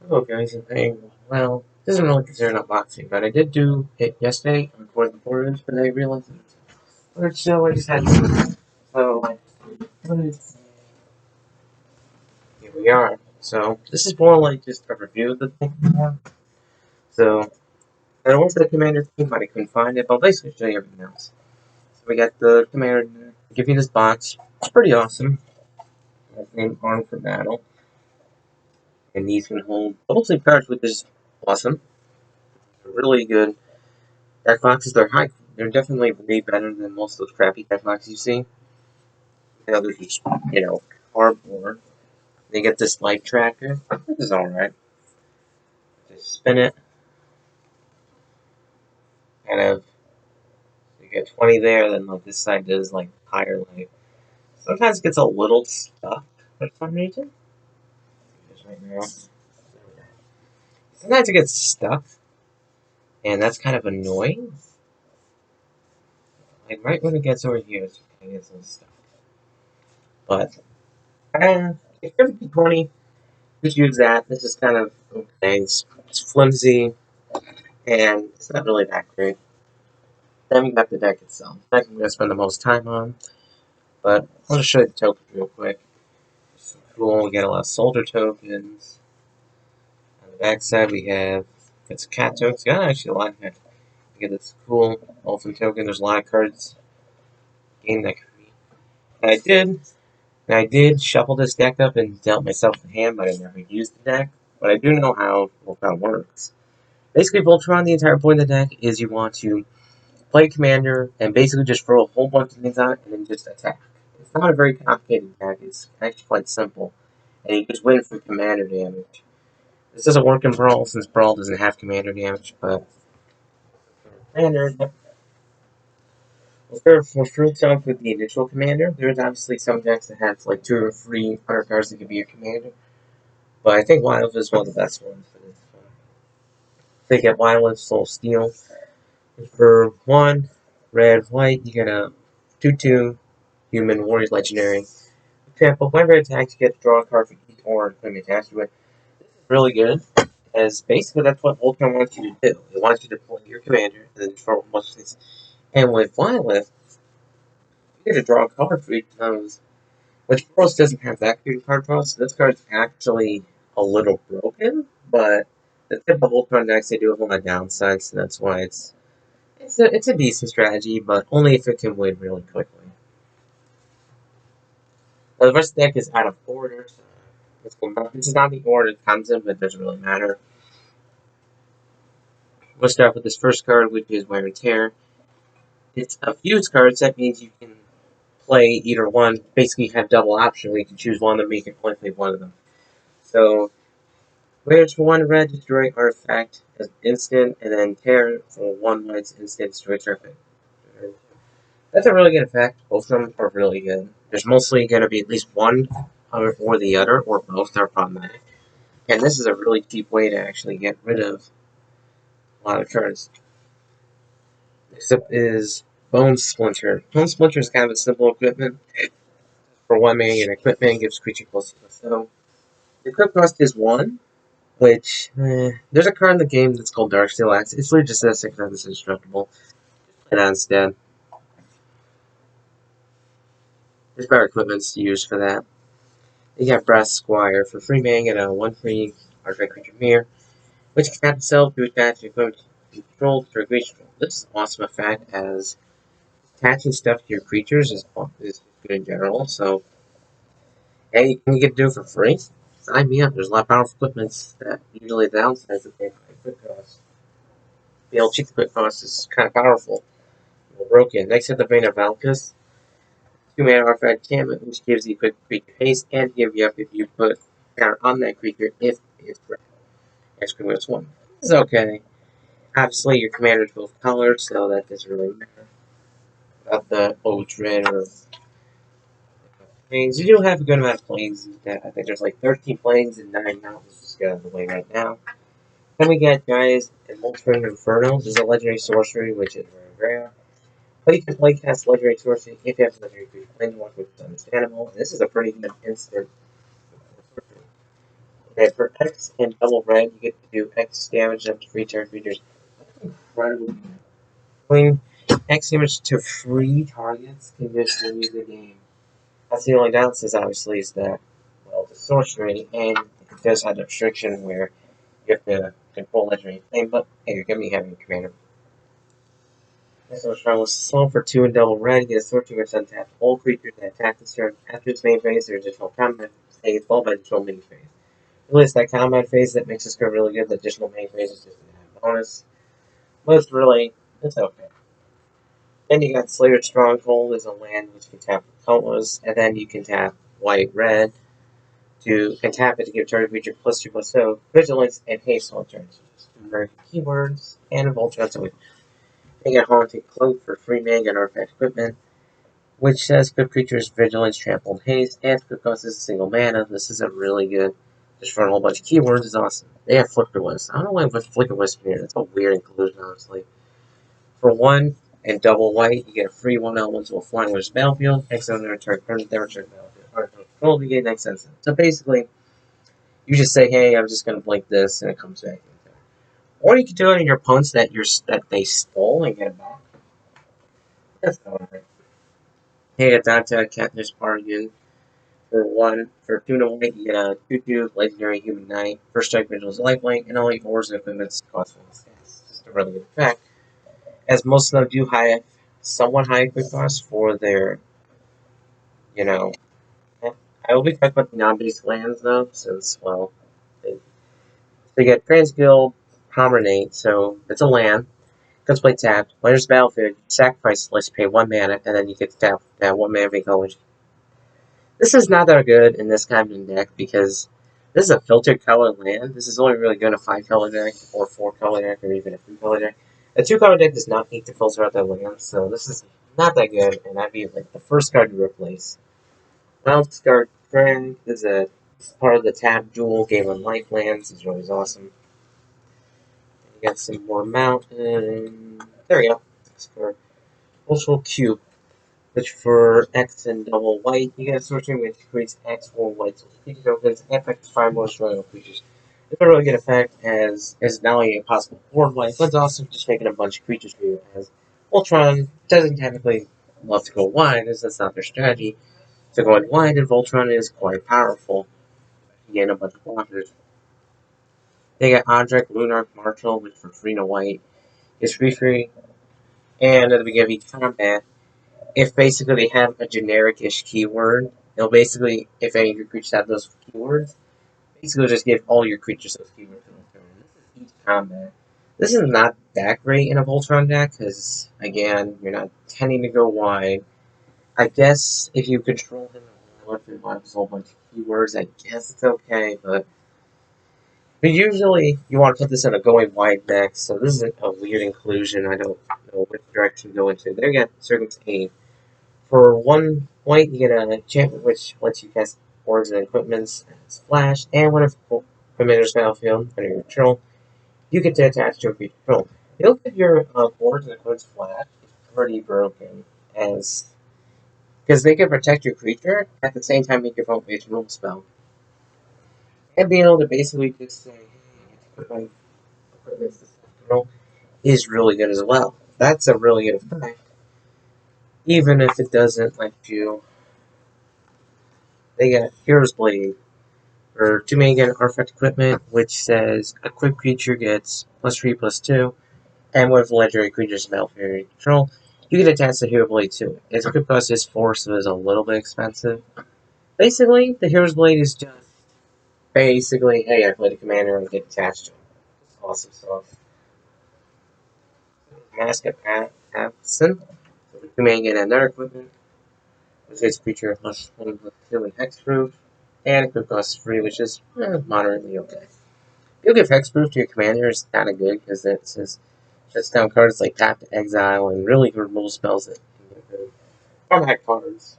Hello guys, and well, this isn't really considered unboxing, but I did do it yesterday on Core the Borders, but I realized it was weird, so I just had to. So, here we are. So, this is more like just a review of the thing. So, I don't want the commander thing, but I couldn't find it, but I'll basically show you everything else. So, we got the commander, give you this box. It's pretty awesome. It's named Arm for Battle, and these can hold double sleeve cards, which is awesome. Really good. Deck boxes, they're definitely way better than most of those crappy deck boxes you see. They're just, cardboard. They get this light tracker. This is alright. Just spin it, kind of, you get 20 there, then like this side does like higher light. Sometimes it gets a little stuck for some reason. Just right now. Sometimes it gets stuck, and that's kind of annoying. Like right when it gets over here, it kind of gets a little stuck. But, if you're 20, just use that. This is kind of okay. It's flimsy, and it's not really that great. Then we got the deck itself. The deck I'm going to spend the most time on, but I'll just show you the tokens real quick. So cool, we get a lot of soldier tokens. On the back side, we have it's cat tokens. Yeah, actually, a lot of cat. We get this cool elephant token. There's a lot of cards. Game that could be. And I did shuffle this deck up and dealt myself the hand, but I never used the deck. But I do know how Voltron works. Basically, Voltron, the entire point of the deck is you want to play commander and basically just throw a whole bunch of things on it and then just attack. It's not a very complicated deck, it's actually quite simple. And you just win for commander damage. This doesn't work in Brawl since Brawl doesn't have commander damage, but commander, we'll first off with the initial commander. There's obviously some decks that have like 2 or 3 cards that could be your commander. But I think wyleth is one of the best ones for this. They get wyleth, Soul Steel. For 1 red, white, you get a 2/2 human warrior legendary. For example, whenever it attacks, you get to draw a card for each or equipment attached to it. Really good, as basically that's what Ultron wants you to do. It wants you to play your commander and then draw a bunch of things. And with wyleth, you get to draw a card for each of those, which of course doesn't have that good card draw, so this card's actually a little broken, but the typical Ultron decks, they do have a lot of downsides, so that's why it's a decent strategy, but only if it can win really quickly. Well, the first deck is out of order, so this is not the order it comes in, but it doesn't really matter. We'll start with this first card, which is Wear and Tear. It's a fuse card, so that means you can play either one. Basically, you have double option where you can choose one of them, but you can only play one of them. So, Wear for 1 red, destroy artifact as instant, and then Tear for 1 red, instant, destroy artifact. That's a really good effect. Both of them are really good. There's mostly going to be at least one or the other, or both that are problematic. And this is a really cheap way to actually get rid of a lot of cards. Next up is Bone Splinter. Bone Splinter is kind of a simple equipment. For 1 mana, an equipment gives creature ++. So the equip cost is 1, which there's a card in the game that's called Darksteel Axe. It's literally just a 6 this indestructible. And instead, there's better equipments to use for that. You got Brass Squire. For 3 mana, get a 1 free artifact creature mirror, which can tap itself to attach equipment you control to a creature. This is an awesome effect, as attaching stuff to your creatures is good in general. So, hey, you get to do it for free. Sign me up. There's a lot of powerful equipments that usually the downsides of the quick cost. The old cheap quick cost is kind of powerful. Broken. Next up, the Vein of Valkus. 2 mana artifact enchantment, which gives you quick creature haste and give you up if you put counter on that creature if it's red. Ice cream is 1. This is okay. Obviously, your commander's both colors, so that doesn't really matter about the old red or planes. You do have a good amount of planes. I think there's like 13 planes and 9 mountains just get out of the way right now. Then we get guys in Molten Inferno. This is a legendary sorcery, which is very rare. But you can play cast legendary sorcery if you have legendary creature planeswalker, which is understandable. And this is a pretty good instant. Okay, for X and double red, you get to do X damage up to 3 target creatures. Incredible. Doing X damage to 3 targets can just win you the game. That's the only downside, obviously, is that, well, the sorcery, and it does have a restriction where you have to control legendary flame, but hey, you're gonna be having a commander. This was strong with slow for 2 and double red, you get a sorcery which untap all creatures that attack this turn. After its main phase, there's additional combat phase, followed by additional mini phase. Really, it's that combat phase that makes this card really good. The additional main phase is just a bonus. But it's really, it's okay. Then you got Slayer's Stronghold as a land which you can tap with Countless, and then you can tap white red can tap it to give target creature +2/+2, vigilance, and haste all turns. Very keywords, and a Voltron, so you get Haunting Cloak for free mana and artifact equipment, which says equip creatures vigilance, trample, and haste, and equip costs is a single mana. This is a really good, just for a whole bunch of keywords, is awesome. They have Flicker Wisp. I don't know why I put Flicker Wisp here, that's a weird inclusion, honestly. For 1 and double white, you get a free 1/1 to a flying versus battlefield, X on the return, never return battlefield, or control to get next instant. So basically, you just say, hey, I'm just going to blink this, and it comes back. Or you can do it in your opponents that they stole and get it back. That's alright. Hey, it's Dante Katniss Bargain. For 2 and white, you get a 2/2 legendary human knight. First strike vigilance lifelink, and only ores and equipment cost 1 stats. Just a really good effect. As most of them do somewhat high equip costs for their, you know. I will be talking about the non-basic lands though, since, well, they get Transguild Promenade, so it's a land. Guns play tapped. Player's battlefield, sacrifice lets you pay 1 mana, and then you get to tap that 1 mana color. This is not that good in this kind of deck because this is a filtered color land. This is only really good in a 5-color deck, or 4-color deck, or even a 3-color deck. A 2-color deck does not need to filter out that land, so this is not that good, and that'd be like the first card to replace. Wildcard Friend is part of the Tab Duel game on Life Lands. It's always awesome. You got some more mountain. There we go. For Cultural Cube, which for X and double white, you get a sorcery which creates X for white creature tokens and affects 5 more royal creatures. It's a really good effect as not only a possible board white, but it's also just making a bunch of creatures for you. As Voltron doesn't technically love to go wide, as that's not their strategy. So going wide in Voltron is quite powerful. You gain a bunch of blockers. They got Odric, Lunar, Marshall, which for 3 and white is free. And at the beginning of each combat, if basically they have a generic-ish keyword, they'll basically, if any of your creatures have those keywords, basically just give all your creatures those keywords. This is each combat. This is not that great in a Voltron deck, because, again, you're not tending to go wide. I guess if you control him and have a whole bunch of keywords, I guess it's okay, but usually you want to put this in a going wide deck, so this is a weird inclusion. I don't know which direction to go into. There you go, Circum's 8. For 1 white, you get an enchantment which lets you cast boards and equipments and splash, and when a commander's battlefield under your control, you get to attach to a creature control. You'll get your boards and equipments flash. It's pretty broken, because they can protect your creature at the same time make your opponent waste a roll spell. And being able to basically just say, hey, I get to put my equipment control is really good as well. That's a really good effect. Even if it doesn't let you. They got Hero's Blade for 2 mana again, artifact equipment, which says equipped creature gets +3/+2, and with legendary creatures battlefield control, you can attach the Hero Blade to it. Its equip cost is 4, so it's a little bit expensive. Basically, the Hero's Blade is just basically, hey, I played a commander and get attached to it. It's awesome stuff. Mask of Absent. So for 2 mana get another equipment. Which gives creature +1/+2 and hexproof. And equip cost is free, which is moderately okay. You'll give hexproof to your commander is kind of good because it says shuts down cards like tap to exile and really remove spells that can get rid of combat cards.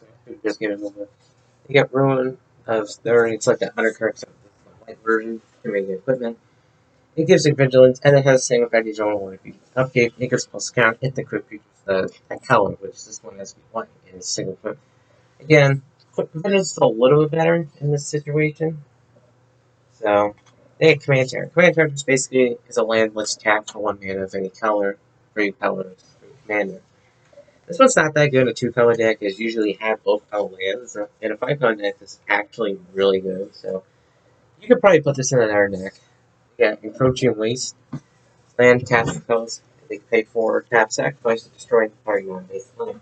So just give it a little bit. You get Ruin of 30, it's like the undercard, so it's the white version to make equipment. It gives it vigilance and it has the same effect as your own one. If you upgrade Nickers plus count, hit the crit creatures that color, which this one has to be white in a single equip. Again, vigilance is a little bit better in this situation. So, they have Command Terror. Command Terror just basically is a land which tap for 1 mana of any color, 3 colors, for commander. This one's not that good in a 2-color deck, as usually have both color lands. In a 5-color deck, this is actually really good, so you could probably put this in another deck. Yeah, Encroaching Waste, land tap for colors. They pay for tap sacrifice to destroy the target non-base land.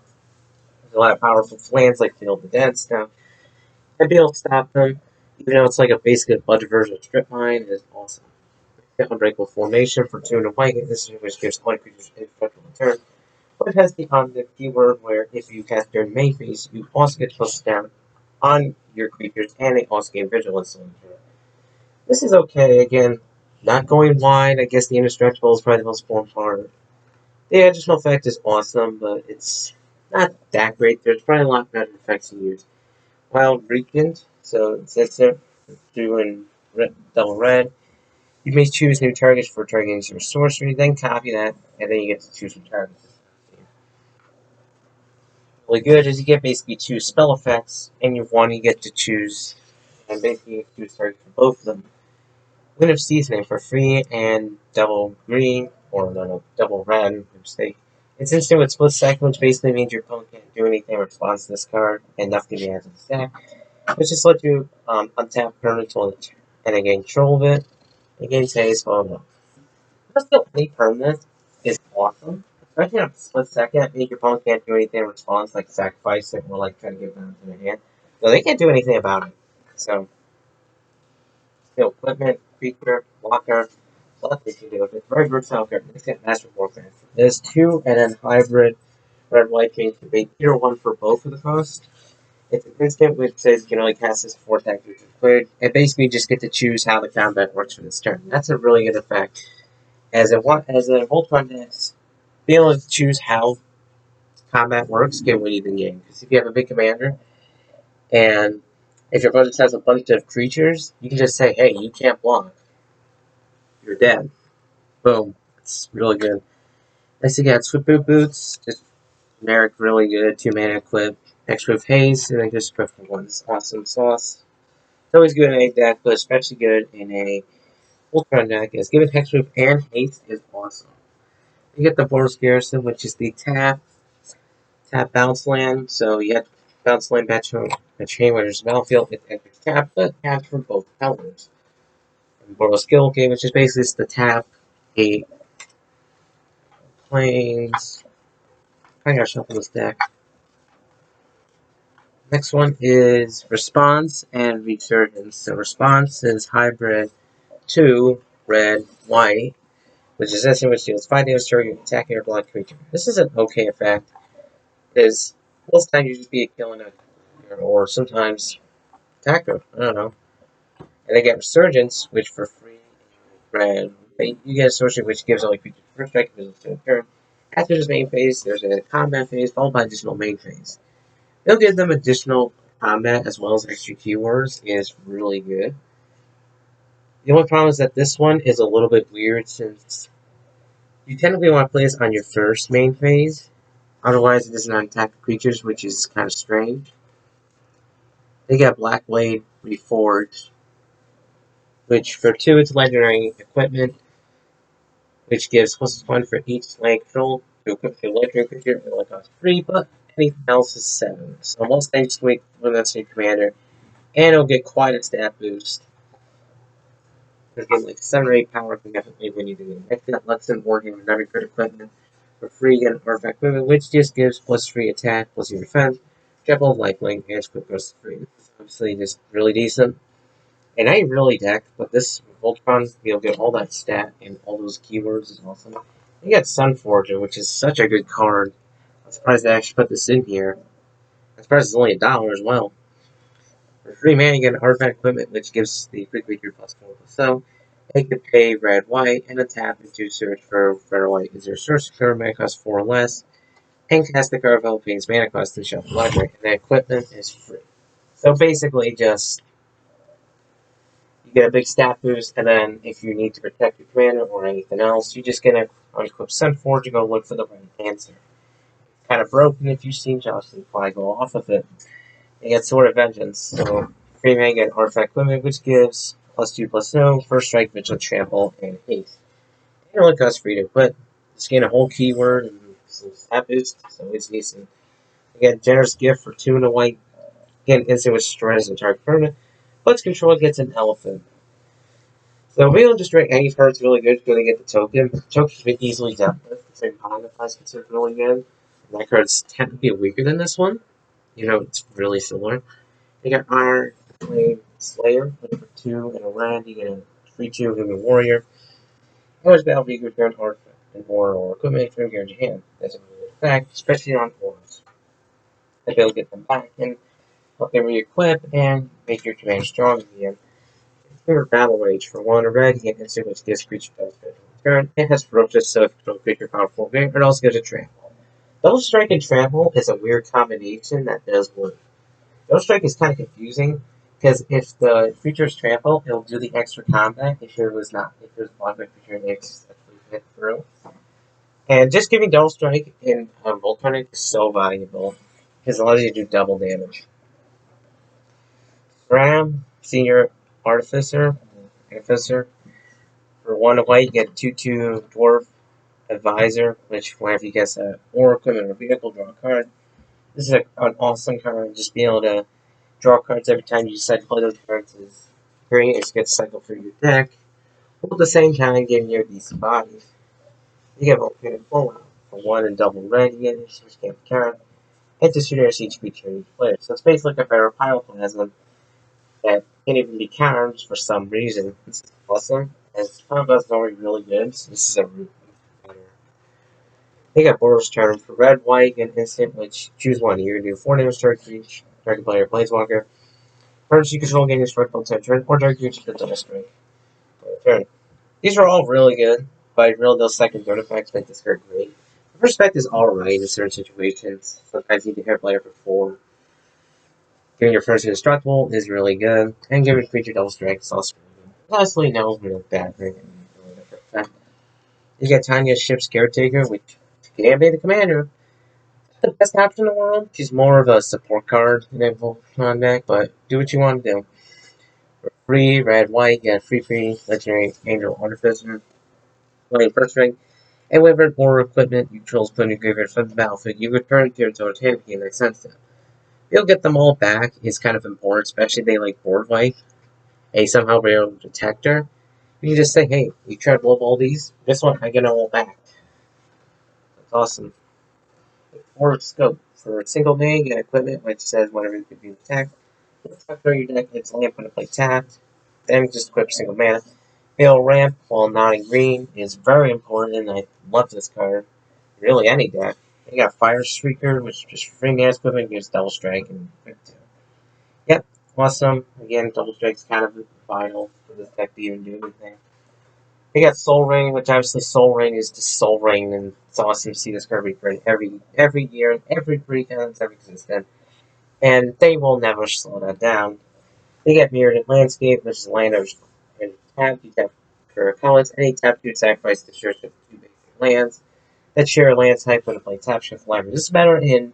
There's a lot of powerful lands like Field the Dead stuff, and be able to stop them. Even though it's like a basically a budget version of Strip Mine, is awesome. Unbreakable Formation for 2 and a white. This is which gives all creatures a special return. But it has the omnic keyword where if you cast during main phase, you also get plus down on your creatures, and they also gain vigilance on turn. This is okay. Again, not going wide. I guess the indestructible is probably the most important part. The additional effect is awesome, but it's not that great. There's probably a lot better effects to use. Wild Regent, so it's instant, doing double red. You may choose new targets for targeting your sorcery, then copy that, and then you get to choose your targets. Really good is you get basically 2 spell effects, and you get to choose, and basically you choose targets for both of them. Wind of Seasoning for free, and double green, or no, double red, mistake. It's instant with split second, which basically means your opponent can't do anything in response to this card, and nothing can be added to the stack. Which just lets you untap permanent and then gain control of it, and gain haste, blah blah. Just the only permanent is awesome. Especially on a split second, means your opponent can't do anything in response, like sacrifice it or like try to give them to their hand. So they can't do anything about it. So skill equipment, creature, blocker, what they can do. It's very versatile card. Next get Master Warfare. There's 2 and then hybrid red white means you pay either one for both of the cost. It's an instant which says you can only cast this 4 times which is cleared, and basically just get to choose how the combat works for this turn. That's a really good effect. As a Voltron decks, being able to choose how combat works can win you the game. Because if you have a big commander, and if your opponent has a bunch of creatures, you can just say, hey, you can't block. You're dead. Boom. It's really good. Next you got Swift Boot Boots, just generic, really good, 2 mana equip, extra of haste, and then just perfect ones. Awesome sauce. It's always good in a deck, but especially good in a Ultron deck, as giving Hexproof and haste is awesome. You get the Boros Garrison, which is the tap bounce land, so you have bounce land back to a chain where there's a battlefield, it enters tap, but taps for both colors. And Boros Skill Game, which is basically just the tap, 8 planes. I gotta shuffle this deck. Next one is Response and Resurgence. So Response is hybrid 2, red, white, which is this which deals 5 damage to your attacking or block creature. This is an okay effect. Is most times you just be killing a or sometimes attacker. I don't know. And they get Resurgence, which for free red. You get a sorcery which gives only creatures first strike ability to a turn. After this main phase, there's a combat phase followed by additional main phase. They'll give them additional combat as well as extra keywords. Is really good. The only problem is that this one is a little bit weird since you technically want to play this on your first main phase. Otherwise, it does not attack the creatures, which is kind of strange. They got Black Blade Reforged, which for 2 it's legendary equipment, which gives +1 for each land control to equip your legendary creature. It only costs 3, but anything else is 7. So most things can wait for that your commander, and it'll get quite a stat boost. There's getting like 7 or 8 power can definitely win you the game. Next got Luxon Wargame with every crit equipment for free and artifact equipment, which just gives +3 attack, +3 defense, triple lifelink, and quick goes free. This is obviously just really decent. And I really deck, but this Voltron, you'll get all that stat and all those keywords is awesome. You got Sunforger, which is such a good card. I'm surprised they actually put this in here. I'm surprised it's only $1 as well. For 3 mana, you get an artifact equipment, which gives the free creature +4. So, you could pay red, white, and a tap into search for red or white. Is your source card mana cost 4 or less? And cast the card of Philippines mana cost in shuffle library. And the equipment is free. So basically, just you get a big stat boost, and then if you need to protect your commander or anything else, you just get to unequip Sunforge to go look for the right answer. It's kind of broken if you've seen Jocelyn Fly go off of it. You get Sword of Vengeance, so free mana get Artifact Equipment, which gives +2/+no, first strike, vigilant trample, and haste. It only costs free to equip. Just gain a whole keyword and some stat boost, so it's decent. Again, generous gift for 2 and a white. Again, instant which destroys the target permanent. Plus control gets an elephant. So we don't just drink any card's really good, you're gonna get the token. The token's been easily dealt with. The same Pine is considered really good. And that card's tend to be weaker than this one. You know, it's really similar. You got Iron Flame Slayer, play for 2 and a red, you get a 3/2 Human Warrior. Always battle be good turn art and more or equipment from your hand. That's a really good effect, especially on auras. They'll be able to get them back and help them re-equip and make your commander strong again. Favorite battle rage for 1 red, you get instant which gives creature does good turn. It has ferocious, so if control creature powerful game, it also gives a trample. Double strike and trample is a weird combination that does work. Double strike is kind of confusing because if the creature's trample, it'll do the extra combat if it was not. If it was blocked by creature, it actually hit through. And just giving double strike in a Voltron is so valuable because it allows you to do double damage. Ram, Senior Artificer, for 1 white, you get 2/2 Dwarf Advisor, which whenever you get an Oracle or a vehicle, draw a card. This is an awesome card. Just being able to draw cards every time you decide to play those cards is great. It's a good cycle through your deck. While at the same time giving you a decent body. You get a full out. For 1 and double red, you get a switch camp card. And to shoot each creature in each player. So it's basically like a better Pyroclasm that can even be countered for some reason. This is awesome. As combat is already really good, so this is a root better. They got Boros turn for red, white, and instant, which choose one. You're gonna do 4 damage to each target player, Planeswalker. Cards you control gain a strike on turn, or target creature gets double strike. Turn. These are all really good, but really those second turn effects make this card great. The first effect is alright in certain situations. Sometimes you need to hit a player for 4. Giving your first indestructible is really good, and giving creature double strike is also really good. Lastly, no real bad thing. You get Tanya's Ship's Caretaker, which can be the commander. The best option in the world. She's more of a support card in a Voltron deck, but do what you want to do. For free, red, white, you get free, legendary Angel Artificer. Playing first ring, and whenever more equipment you control is put in your graveyard from the battlefield, you return it to your total hand game that sense them. You'll get them all back is kind of important, especially if they like board wipe, and you somehow were able to protect her. You can just say, hey, you tried to blow up all these, this one I get them all back. That's awesome. Or scope. For a single main, get equipment which says whenever it could be attacked. Throw your deck, it's lamp when it play tapped. Then just equip single mana. Fail ramp while nodding green is very important. I love this card. Really, any deck. You got Fire Streaker, which just free mana equipment, gives double strike and quick 2. Yep, awesome. Again, double strike's kind of vital for this deck to even do anything. You got Soul Ring, which obviously Soul Ring is just Soul Ring, and it's awesome to see this card recurring every year, every breakout it's ever existed. And they will never slow that down. They get Mirrored Landscape, which is land of tap. You tap for colors. Any tap you sacrifice to share 2 basic lands that share a land type when it play tap shift library. This is better in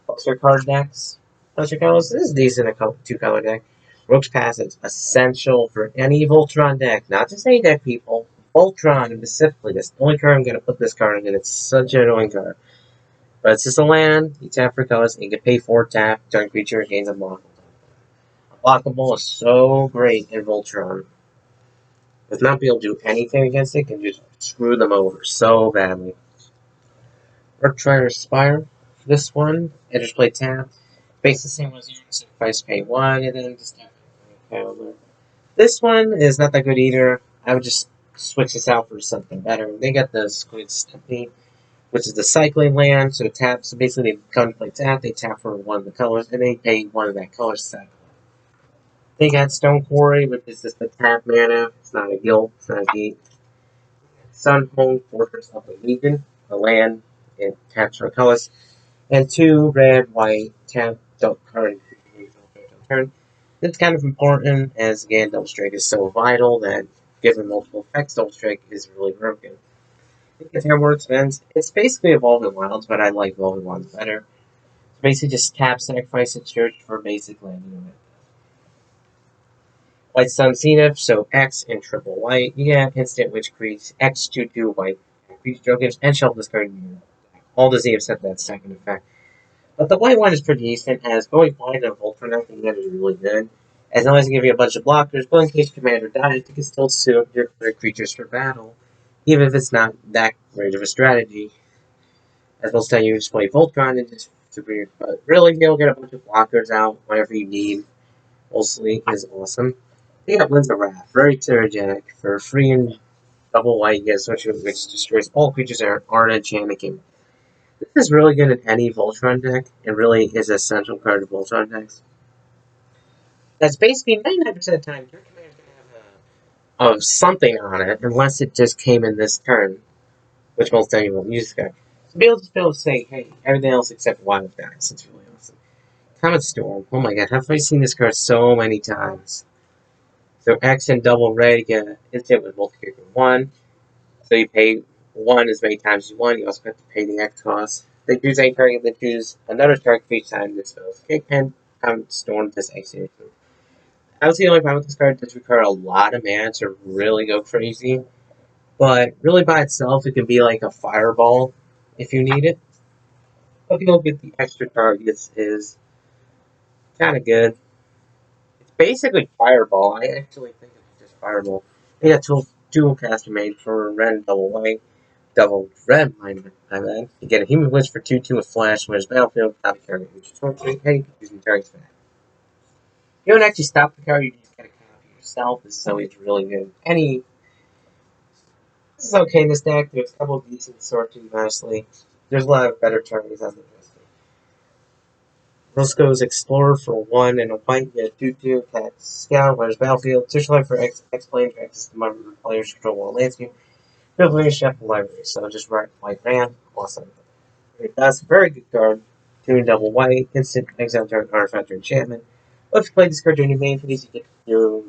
Buster card decks. Buster colors. This is decent in a 2-color deck. Rogue's Pass is essential for any Voltron deck, not just any deck, people. Voltron specifically. That's the only card I'm going to put this card in, and it's such an annoying card. But it's just a land. You tap for colors, and you can pay 4 tap. Turn creature gains unblockable. Unblockable is so great in Voltron. With not being able to do anything against it, can just screw them over so badly. Earthtrider Spire. This one, enters play tap. Base the same as you, sacrifice pay 1, and then just tap it. This one is not that good either. I would just switch this out for something better. They got the Squid Stimpy, which is the cycling land, so tap. So basically, they come to play tap, they tap for one of the colors, and they pay one of that color cycle. They got Stone Quarry, which is just the tap mana. It's not a guild, it's not a gate. Sunhome Fortress of the Legion, a land, it taps for colors. And 2 red, white, tap, don't current turn. It's kind of important, as again, Double Strike is so vital that given multiple effects, Double Strike is really broken. I think it's more expensive. It's basically Evolving Wilds, but I like Evolving Wilds better. It's basically just tap, sacrifice, and search for basic landing. White Sun Zenith, so X and triple white. You get instant which creates X 2/2 white creature tokens and shuffle this card. All the Zeniths have that second effect. But the white one is pretty decent, as going white and Voltron, I think that is really good. As long as you give you a bunch of blockers, but in case commander dies, you can still suit your creatures for battle, even if it's not that great of a strategy. As most time you just play Voltron and just super, but really you'll get a bunch of blockers out whenever you need. Mostly is awesome. You got Winds of Wrath, very synergetic for free and double white, you get a switch which destroys all creatures that aren't enchanted. This is really good in any Voltron deck, and really is a central card of Voltron decks. That's basically 99% of the time your commander's gonna have something on it, unless it just came in this turn, which most time you won't use the card. So be able to say, hey, everything else except wyleth dies. It's really awesome. Comet Storm. Oh my god, have I seen this card so many times? So X and double red, you get an instant with multi-character 1. So you pay 1 as many times as you want. You also have to pay the X cost. They choose any target, they choose another target for each time this spells. Okay, and Storm this execution. I would say the only problem with this card does require a lot of mana to really go crazy. But really by itself, it can be like a fireball if you need it. But if you look at the extra targets, is kind of good. It's basically fireball. I actually think it's just fireball. They got dual caster made for red and double white. Double red, my bad. You get a human witch for 2/2 with flash, when it's battlefield, top the target, which is 23, and you can use targets for that. You don't actually stop the card, you just get a copy yourself. This is always really good. This is okay in this deck. There's a couple of decent sorties, honestly. There's a lot of better targets out there. Roscoe's Explorer for 1 and a white, you get 2/2, attack scout, when it's battlefield, search life for X-Plane to access the member player's control while landscape. Build chef library, so just write white ramp, awesome. That's a very good card. 2 and double white, instant exile target artifact or enchantment. But if you play this card during your main phase, you get your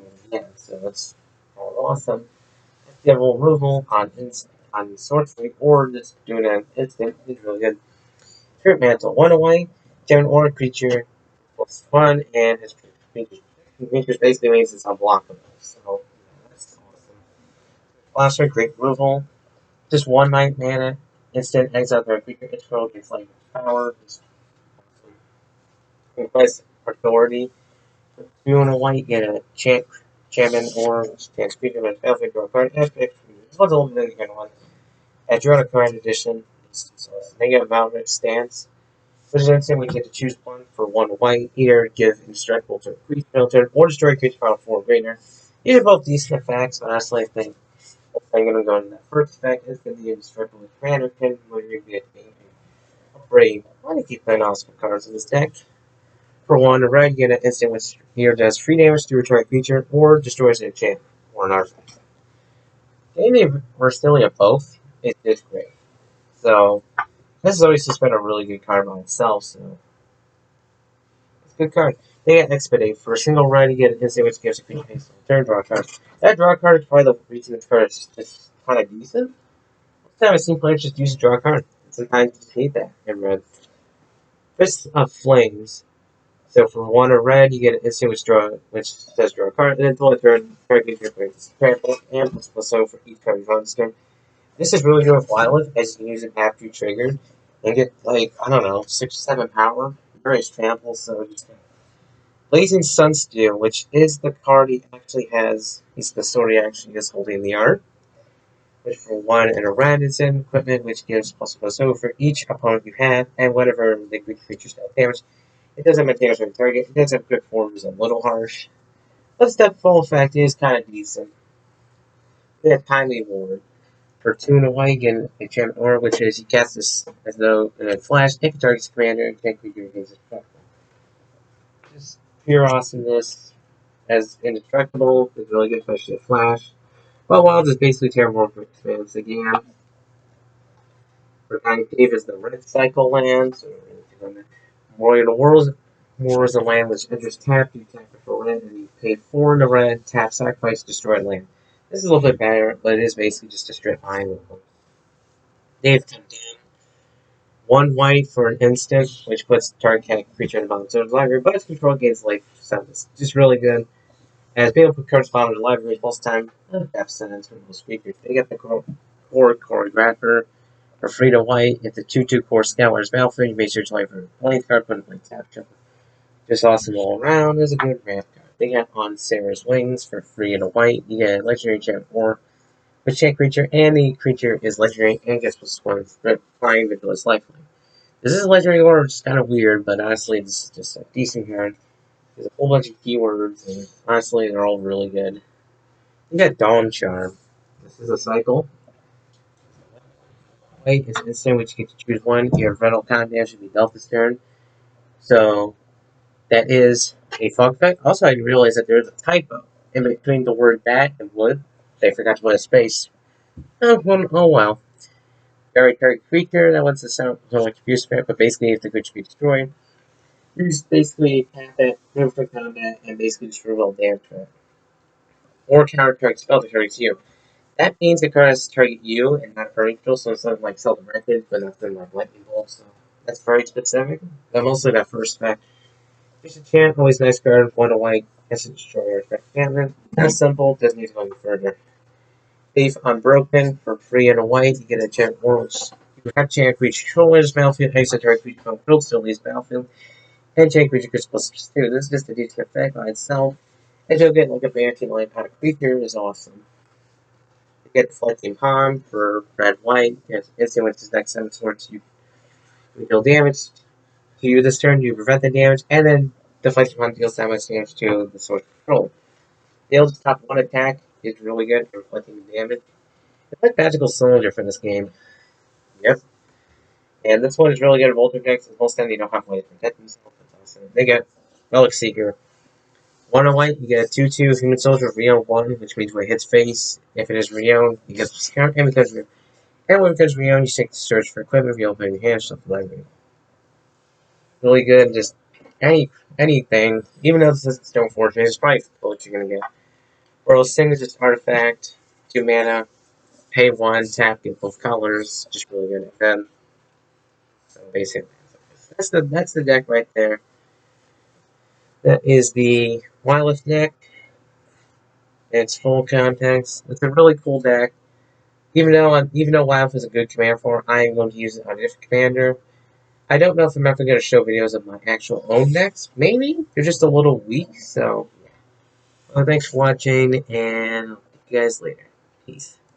so it's all awesome. Devil removal on sorcery, or just doing an instant is really good. Spirit Mantle, 1 away, Gem or creature plus 1, and his creatures basically means it's unblockable. So that's awesome. Blaster, great removal. Just 1 mana, instant exile target creature, its control gets like power. Just request authority. 2 and a white, get a champion or chance creature with battlefield draw a card. This one's a little bit of a good one. At draw a card edition, it's negative Valorant stance. Which is instant, we get to choose one for 1 white, either give indestructible to a creature filter, or destroy a creature power 4 greater. These are both decent effects, but honestly, I think I'm going to go into that first effect is going to be indestructible with commander pin, where you're going to be upgrade. I'm going to keep playing awesome cards in this deck. For 1, a red, get an instant which either does free damage to a target creature, or destroys an enchantment, or an artifact. Getting versatility of both is just great. So, this has always just been a really good card by itself, so it's a good card. They got Expedite. For a single red, you get an instant which gives a creature haste. Turn, draw a card. That draw card is probably the reason this card is just kind of decent. Most time I've seen players just use a draw card. Sometimes you just hate that in red. Fist of Flames. So for 1 or red, you get an instant which says draw a card, and then until the turn, target your creatures trample, and plus so for each card you draw this turn. This is really good with wyleth, as you can use it after you triggered, and get like, I don't know, 6 or 7 power. Very trample, so just Blazing Sunsteel, which is the card he actually has. He's the sword he actually is holding the art. Which for 1 and a red is in equipment, which gives plus so for each opponent you have, and whatever liquid creatures that damage. It doesn't have damage on target. It does have good forms, a little harsh. But step full effect is kind of decent. We have Timely Ward. For 2 and a white, again, a enchantment aura, which is you cast this as though in a flash, if it targets commander, you can't creature against its platform. Just pure awesomeness. As indestructible, is really good, especially a flash. But Wild is basically terrible for fans again. For 9 Cave is the red cycle land, so Royal Worlds. War is a land which enters tap, you tap it for red, and you pay 4 in the red, tap, sacrifice, destroy land. This is a little bit better, but it is basically just a straight line with them. They've come down 1 white for an instant, which puts target creature in the bottom of the library, but its control gains life, so it's just really good. As being able to correspond with the library most time, abstinence from most speakers. They get the core choreographer for Frida White. It's a 2/2 core Scouter's Battlefield. You may search life for a blank card, put a blank tap shuffle. Just awesome all around. Is a good ramp card. They got On Sarah's Wings for free and a white. You get a legendary champ 4 with champ creature, and the creature is legendary and gets +1 for flying with its lifeline. This is a legendary order, which is kind of weird, but honestly, this is just a decent card. There's a whole bunch of keywords, and honestly, they're all really good. You got Dawn Charm. This is a cycle. White is instant, which you get to choose one. You have Rental Contest should be dealt this turn. So that is a fog effect. Also, I realized that there's a typo in between the word that and wood. They forgot to put a space. Oh well. Very target creature that wants to sound like abuse spirit, but basically if the creature be destroyed, you just basically tap it, move for combat, and basically just reroll damage to it. Or counter target spell that targets you. That means the card has to target you and not a neutral, so it's not like self-directed, but nothing like lightning bolt, so that's very specific. But mostly that first spec. Just a chant, always nice card, 1 white, instant destroyer, enchantment. That's simple, doesn't need to go any further. Thief Unbroken for free and a white, you get a chant worlds. You have chant creature controllers, battlefield, extra target creature controlled, still leaves battlefield, and chant creature gets +2. This is just a decent effect by itself. And you'll get like a Banshee line out of creature is awesome. You get Deflecting Palm for red white, it's instant with his next 7 swords, you deal damage to you this turn, you prevent the damage, and then Deflecting Palm deals that much damage to the sword control. Deals top 1 attack is really good for reflecting the damage. It's like Magical Cylinder for this game. Yep. And this one is really good at Voltage decks. Most of them you don't have ways to protect themselves. That's awesome. They get Relic Seeker. 1 white, you get a 2/2 Human Soldier Rio 1, which means when it hits face, if it is Rio, you get discount, and because Rio. And when it becomes Rio, you take the search for equipment, you open your hand, stuff like that. Really good, just anything. Even though this is Stone Fortune, it's probably what you're gonna get. World Signature Artifact, 2 mana, pay 1, tap, get both colors, just really good at them. So basically, that's the deck right there. That is the wyleth deck. It's full context. It's a really cool deck. Even though wyleth is a good command form, I am going to use it on a different commander. I don't know if I'm ever going to show videos of my actual own decks. Maybe they're just a little weak. So, well, thanks for watching, and I'll see you guys later. Peace.